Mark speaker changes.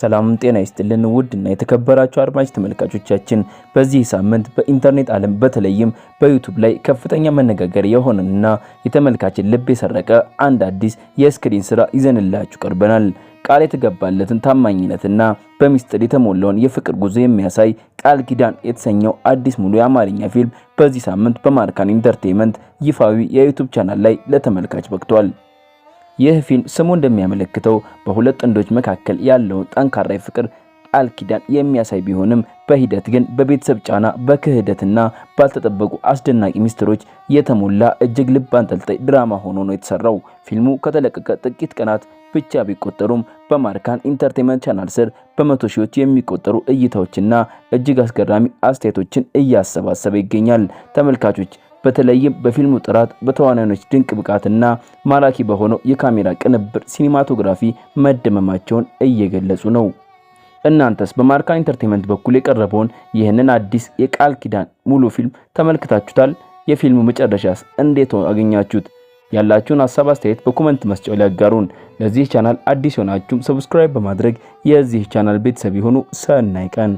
Speaker 1: ሰላም ጤና ይስጥልን ውድና የተከበራችሁ አድማጭ ተመልካቾቻችን በዚህ ሳምንት በኢንተርኔት ዓለም በተለይም በዩቲዩብ ላይ ከፍተኛ መነጋገሪያ የሆነና የተመልካችን ልብ የሰረቀ አንድ አዲስ የስክሪን ስራ ይዘንላችሁ ቀርበናል። ቃል የተገባለትን ታማኝነትና በሚስጥር የተሞላውን የፍቅር ጉዞ የሚያሳይ ቃል ኪዳን የተሰኘው አዲስ ሙሉ የአማርኛ ፊልም በዚህ ሳምንት በማርካን ኢንተርቴይንመንት ይፋዊ የዩቲዩብ ቻናል ላይ ለተመልካች በቅቷል። ይህ ፊልም ስሙ እንደሚያመለክተው በሁለት ጥንዶች መካከል ያለው ጠንካራ ፍቅር ቃል ኪዳን የሚያሳይ ቢሆንም በሂደት ግን በቤተሰብ ጫና በክህደትና ባልተጠበቁ አስደናቂ ሚስጥሮች የተሞላ እጅግ ልብ አንጠልጣይ ድራማ ሆኖ ነው የተሰራው። ፊልሙ ከተለቀቀ ጥቂት ቀናት ብቻ ቢቆጠሩም በማርካን ኢንተርቴይንመንት ቻናል ስር በመቶ ሺዎች የሚቆጠሩ እይታዎችና እጅግ አስገራሚ አስተያየቶችን እያሰባሰበ ይገኛል። ተመልካቾች በተለይም በፊልሙ ጥራት በተዋናዮች ድንቅ ብቃትና ማራኪ በሆነው የካሜራ ቅንብር ሲኒማቶግራፊ መደመማቸውን እየገለጹ ነው። እናንተስ በማርካን ኢንተርቴይንመንት በኩል የቀረበውን ይህንን አዲስ የቃል ኪዳን ሙሉ ፊልም ተመልክታችሁታል? የፊልሙ መጨረሻስ እንዴት አገኛችሁት? ያላችሁን ሐሳብ አስተያየት በኮሜንት መስጫው ላይ አጋሩን። ለዚህ ቻናል አዲስ ሆናችሁም ሰብስክራይብ በማድረግ የዚህ ቻናል ቤተሰብ ይሁኑ። ሰናይ ቀን